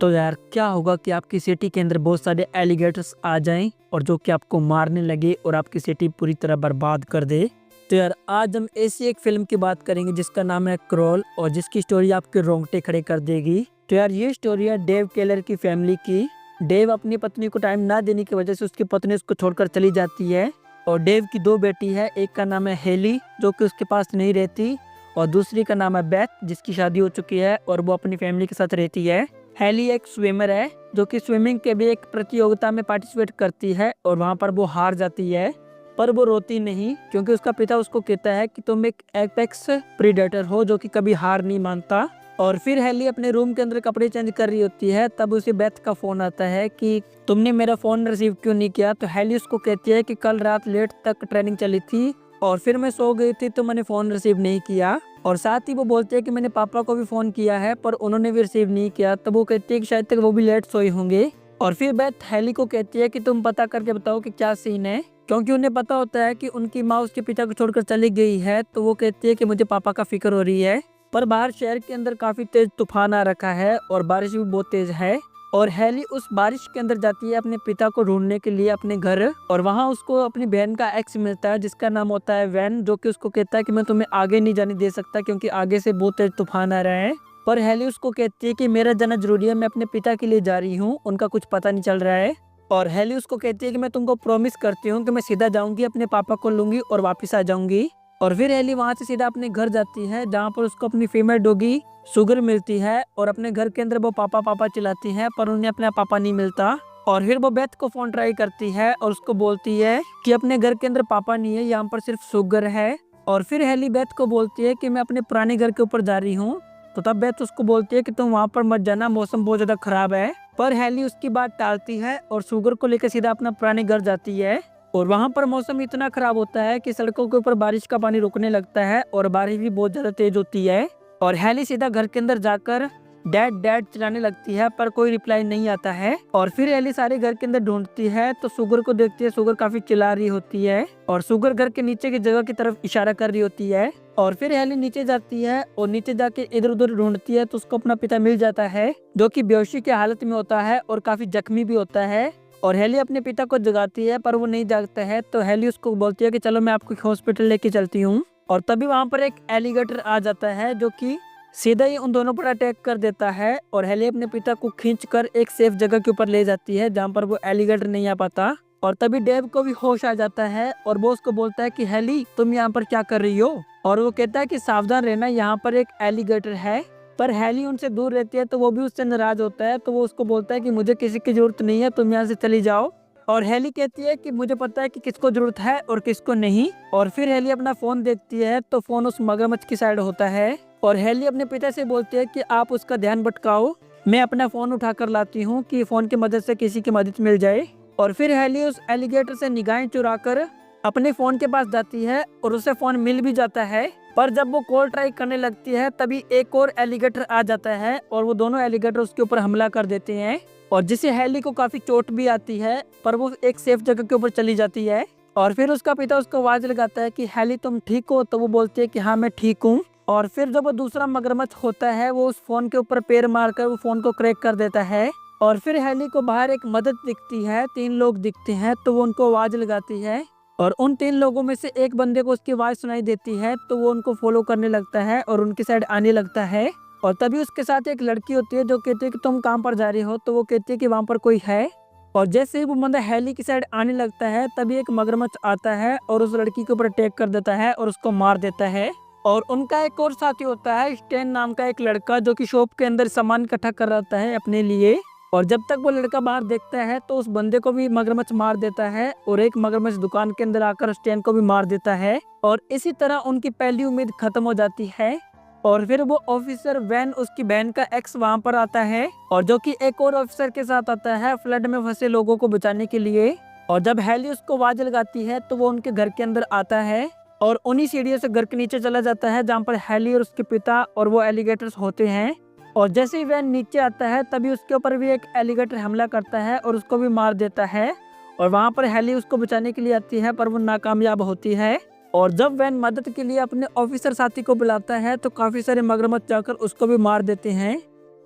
तो यार क्या होगा कि आपकी सिटी के अंदर बहुत सारे एलिगेटर्स आ जाएं और जो कि आपको मारने लगे और आपकी सिटी पूरी तरह बर्बाद कर दे। तो यार आज हम ऐसी एक फिल्म की बात करेंगे जिसका नाम है क्रॉल और जिसकी स्टोरी आपके रोंगटे खड़े कर देगी। तो यार ये स्टोरी है डेव केलर की फैमिली की। डेव अपनी पत्नी को टाइम ना देने की वजह से उसकी पत्नी उसको छोड़कर चली जाती है और डेव की दो बेटी है, एक का नाम है हेली जो कि उसके पास नहीं रहती और दूसरी का नाम है बेथ जिसकी शादी हो चुकी है और वो अपनी फैमिली के साथ रहती है। हेली एक स्विमर है जो कि स्विमिंग के भी एक प्रतियोगिता में पार्टिसिपेट करती है और वहां पर वो हार जाती है, पर वो रोती नहीं क्योंकि उसका पिता उसको कहता है कि तुम एक एपेक्स प्रीडेटर हो जो कि कभी हार नहीं मानता। और फिर हेली अपने रूम के अंदर कपड़े चेंज कर रही होती है, तब उसे बेथ का फोन आता है कि तुमने मेरा फोन रिसीव क्यों नहीं किया। तो हेली उसको कहती है कि कल रात लेट तक ट्रेनिंग चली थी और फिर मैं सो गई थी तो मैंने फोन रिसीव नहीं किया। और साथ ही वो बोलते हैं कि मैंने पापा को भी फोन किया है पर उन्होंने भी रिसीव नहीं किया। तब वो कहती है कि शायद तक वो भी लेट सोए होंगे। और फिर बेथ हेली को कहती है कि तुम पता करके बताओ कि क्या सीन है, क्योंकि उन्हें पता होता है कि उनकी माँ उसके पिता को छोड़कर चली गई है। तो वो कहती है कि मुझे पापा का फिक्र हो रही है। पर बाहर शहर के अंदर काफी तेज तूफान आ रखा है और बारिश भी बहुत तेज है और हेली उस बारिश के अंदर जाती है अपने पिता को ढूंढने के लिए अपने घर। और वहां उसको अपनी बहन का एक्स मिलता है जिसका नाम होता है वैन, जो कि उसको कहता है कि मैं तुम्हें आगे नहीं जाने दे सकता क्योंकि आगे से बहुत तेज तूफान आ रहा है। पर हेली उसको कहती है कि मेरा जाना जरूरी है, मैं अपने पिता के लिए जा रही हूँ, उनका कुछ पता नहीं चल रहा है। और हेली उसको कहती है कि मैं तुमको प्रॉमिस करती हूँ कि मैं सीधा जाऊंगी, अपने पापा को लूंगी और वापस आ जाऊंगी। और फिर हेली वहां से सीधा अपने घर जाती है जहाँ पर उसको अपनी फीमेल डॉगी शुगर मिलती है और अपने घर के अंदर वो पापा पापा चिल्लाती है पर उन्हें अपना पापा नहीं मिलता। और फिर वो बेथ को फोन ट्राई करती है और उसको बोलती है कि अपने घर के अंदर पापा नहीं है, यहाँ पर सिर्फ शुगर है। और फिर हेली बेथ को बोलती है कि मैं अपने पुराने घर के ऊपर जा रही हूँ। तो तब बेथ उसको बोलती है कि तुम वहाँ पर मत जाना, मौसम बहुत ज्यादा खराब है। पर हेली उसकी बात टालती है और शुगर को लेकर सीधा अपना पुराने घर जाती है। और वहां पर मौसम इतना खराब होता है कि सड़कों के ऊपर बारिश का पानी रुकने लगता है और बारिश भी बहुत ज्यादा तेज होती है। और हेली सीधा घर के अंदर जाकर डैड डैड चिल्लाने लगती है पर कोई रिप्लाई नहीं आता है। और फिर हेली सारे घर के अंदर ढूंढती है तो शुगर को देखती है, शुगर काफी चिल्ला रही होती है और शुगर घर के नीचे की जगह की तरफ इशारा कर रही होती है। और फिर हेली नीचे जाती है और नीचे जाके इधर उधर ढूंढती है तो उसको अपना पिता मिल जाता है जो कि बेहोशी की हालत में होता है और काफी जख्मी भी होता है। और हेली अपने पिता को जगाती है पर वो नहीं जागता है। तो हेली उसको बोलती है कि चलो मैं आपको हॉस्पिटल लेके चलती हूँ। और तभी वहां पर एक एलिगेटर आ जाता है जो कि सीधा ही उन दोनों पर अटैक कर देता है और हेली अपने पिता को खींचकर एक सेफ जगह के ऊपर ले जाती है जहाँ पर वो एलिगेटर नहीं आ पाता। और तभी डेव को भी होश आ जाता है और वो उसको बोलता है कि हेली तुम यहाँ पर क्या कर रही हो। और वो कहता है कि सावधान रहना, यहाँ पर एक एलिगेटर है। पर हेली उनसे दूर रहती है तो वो भी उससे नाराज होता है। तो वो उसको बोलता है कि मुझे किसी की जरूरत नहीं है, तुम यहाँ से चली जाओ। और हेली कहती है कि मुझे पता है कि किसको जरूरत है और किसको नहीं। और फिर हेली अपना फोन देखती है तो फोन उस मगरमच्छ की साइड होता है और हेली अपने पिता से बोलती है कि आप उसका ध्यान भटकाओ, मैं अपना फोन उठाकर लाती हूँ कि फोन की मदद से किसी की मदद मिल जाए। और फिर हेली उस एलिगेटर से निगाहें चुराकर अपने फोन के पास जाती है और उसे फोन मिल भी जाता है। पर जब वो कॉल ट्राई करने लगती है तभी एक और एलिगेटर आ जाता है और वो दोनों एलिगेटर उसके ऊपर हमला कर देते हैं और जिससे हेली को काफी चोट भी आती है पर वो एक सेफ जगह के ऊपर चली जाती है। और फिर उसका पिता उसको आवाज लगाता है कि हेली तुम ठीक हो। तो वो बोलती है कि हाँ मैं ठीक हूँ। और फिर जब वो दूसरा मगरमच्छ होता है वो उस फोन के ऊपर पैर मारकर वो फोन को क्रैक कर देता है। और फिर हेली को बाहर एक मदद दिखती है, 3 लोग दिखते हैं तो वो उनको आवाज लगाती है और उन 3 लोगों में से एक बंदे को उसकी आवाज सुनाई देती है तो वो उनको फॉलो करने लगता है और उनकी साइड आने लगता है। और तभी उसके साथ एक लड़की होती है जो कहती है कि तुम कहाँ पर जा रही हो। तो वो कहती है कि वहाँ पर कोई है। और जैसे ही वो बंदा हेली की साइड आने लगता है तभी एक मगरमच्छ आता है और उस लड़की के ऊपर अटैक कर देता है और उसको मार देता है। और उनका एक और साथी होता है स्टैन नाम का एक लड़का जो कि शॉप के अंदर सामान इकट्ठा कर रहा है अपने लिए। और जब तक वो लड़का बाहर देखता है तो उस बंदे को भी मगरमच्छ मार देता है और एक मगरमच्छ दुकान के अंदर आकर स्टैन को भी मार देता है। और इसी तरह उनकी पहली उम्मीद खत्म हो जाती है। और फिर वो ऑफिसर वैन उसकी बहन का एक्स वहां पर आता है और जो कि एक और ऑफिसर के साथ आता है फ्लड में फंसे लोगों को बचाने के लिए। और जब हेली उसको आवाज लगाती है तो वो उनके घर के अंदर आता है और उन्हीं सीढ़ियों से घर के नीचे चला जाता है जहाँ पर हेली और उसके पिता और वो एलिगेटर्स होते हैं। और जैसे ही वैन नीचे आता है तभी उसके ऊपर भी एक एलिगेटर हमला करता है और उसको भी मार देता है। और वहां पर हेली उसको बचाने के लिए आती है पर वो नाकामयाब होती है। और जब वैन मदद के लिए अपने ऑफिसर साथी को बुलाता है तो काफी सारे मगरमच्छ जाकर उसको भी मार देते हैं।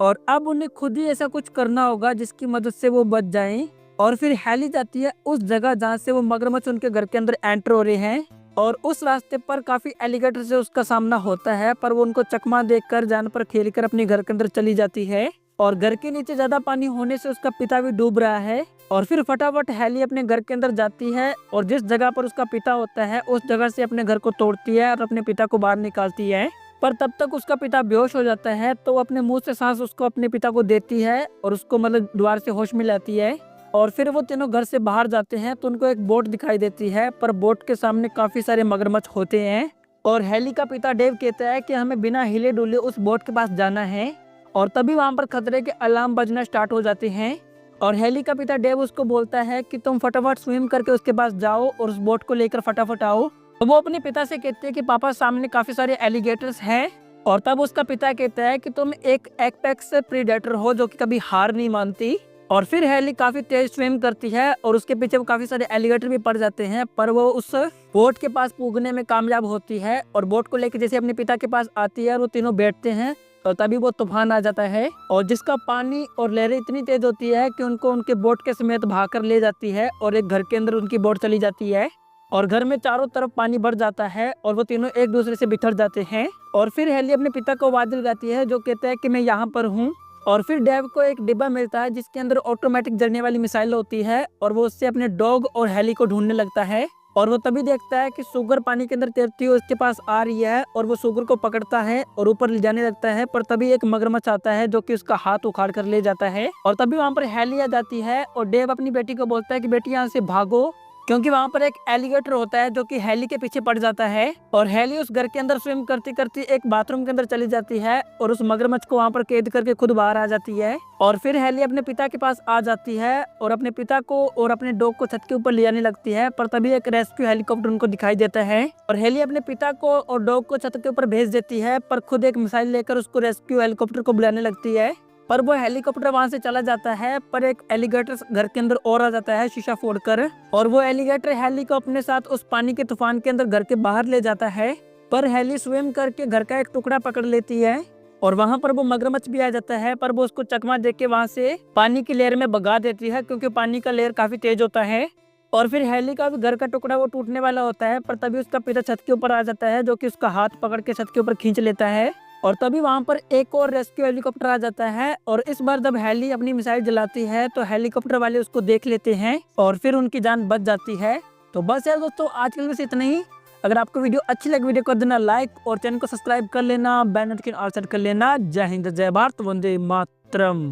और अब उन्हें खुद ही ऐसा कुछ करना होगा जिसकी मदद से वो बच जाएं। और फिर हेली जाती है उस जगह जहाँ से वो मगरमच्छ उनके घर के अंदर एंटर हो रहे हैं और उस रास्ते पर काफी एलिगेटर से उसका सामना होता है, पर वो उनको चकमा देकर जान पर खेलकर अपने घर के अंदर चली जाती है। और घर के नीचे ज्यादा पानी होने से उसका पिता भी डूब रहा है। और फिर फटाफट हेली अपने घर के अंदर जाती है और जिस जगह पर उसका पिता होता है उस जगह से अपने घर को तोड़ती है और अपने पिता को बाहर निकालती है। पर तब तक उसका पिता बेहोश हो जाता है, तो वो अपने मुंह से सांस उसको अपने पिता को देती है और उसको मतलब द्वार से होश में लाती है। और फिर वो तीनों घर से बाहर जाते हैं तो उनको एक बोट दिखाई देती है, पर बोट के सामने काफी सारे मगरमच्छ होते हैं। और हेली का पिता डेव कहता है कि हमें बिना हिले डुले उस बोट के पास जाना है। और तभी वहां पर खतरे के अलार्म बजना स्टार्ट हो जाते हैं और हेली का पिता डेव उसको बोलता है कि तुम फटाफट स्विम करके उसके पास जाओ और उस बोट को लेकर फटाफट आओ। तो वो अपने पिता से कहते हैं कि पापा सामने काफी सारे एलिगेटर्स हैं। और तब उसका पिता कहता है कि तुम एक एपेक्स प्रीडेटर हो जो कि कभी हार नहीं मानती। और फिर हेली काफी तेज स्विम करती है और उसके पीछे वो काफी सारे एलिगेटर भी पड़ जाते हैं, पर वो उस बोट के पास पहुंचने में कामयाब होती है और बोट को लेकर जैसे अपने पिता के पास आती है और वो तीनों बैठते हैं और तभी वो तूफान आ जाता है और जिसका पानी और लहरें इतनी तेज होती है कि उनको उनके बोट के समेत भागकर ले जाती है और एक घर के अंदर उनकी बोट चली जाती है और घर में चारों तरफ पानी भर जाता है और वो तीनों एक दूसरे से बिछड़ जाते हैं। और फिर हेली अपने पिता को आवाज लगाती है जो कहता है कि मैं यहाँ पर हूँ। और फिर डेव को एक डिब्बा मिलता है जिसके अंदर ऑटोमेटिक जलने वाली मिसाइल होती है और वो उससे अपने डॉग और हेली को ढूंढने लगता है। और वो तभी देखता है कि सुगर पानी के अंदर तैरती हुई उसके पास आ रही है और वो सुगर को पकड़ता है और ऊपर ले जाने लगता है, पर तभी एक मगरमच्छ आता है जो कि उसका हाथ उखाड़ कर ले जाता है। और तभी वहां पर हेली आ जाती है और डेव अपनी बेटी को बोलता है कि बेटी यहाँ से भागो, क्योंकि वहां पर एक एलिगेटर होता है जो कि हेली के पीछे पड़ जाता है। और हेली उस घर के अंदर स्विम करती करती एक बाथरूम के अंदर चली जाती है और उस मगरमच्छ को वहां पर कैद करके खुद बाहर आ जाती है। और फिर हेली अपने पिता के पास आ जाती है और अपने पिता को और अपने डॉग को छत के ऊपर ले जाने लगती है, पर तभी एक रेस्क्यू हेलीकॉप्टर उनको दिखाई देता है और हेली अपने पिता को और डॉग को छत के ऊपर भेज देती है, पर खुद एक मिसाइल लेकर उसको रेस्क्यू हेलीकॉप्टर को बुलाने लगती है। पर वो हेलीकॉप्टर वहां से चला जाता है, पर एक एलिगेटर घर के अंदर और आ जाता है शीशा फोड़कर और वो एलिगेटर हेली को अपने साथ उस पानी के तूफान के अंदर घर के बाहर ले जाता है। पर हेली स्विम करके घर का एक टुकड़ा पकड़ लेती है और वहां पर वो मगरमच्छ भी आ जाता है, पर वो उसको चकमा देके के वहां से पानी की लहर में भगा देती है क्योंकि पानी का लहर काफी तेज होता है। और फिर हेली का भी घर का टुकड़ा वो टूटने वाला होता है, पर तभी उसका पिता छत के ऊपर आ जाता है जो कि उसका हाथ पकड़ के छत के ऊपर खींच लेता है। और तभी वहां पर एक और रेस्क्यू हेलीकॉप्टर आ जाता है और इस बार जब हेली अपनी मिसाइल जलाती है तो हेलीकॉप्टर वाले उसको देख लेते हैं और फिर उनकी जान बच जाती है। तो बस यार दोस्तों, आज के लिए बस इतना ही। अगर आपको वीडियो अच्छी लगी वीडियो कर देना लाइक और चैनल को सब्सक्राइब कर लेना, बेल नोटिफिकेशन ऑल सेट कर लेना। जय हिंद, जय भारत, वंदे मातरम।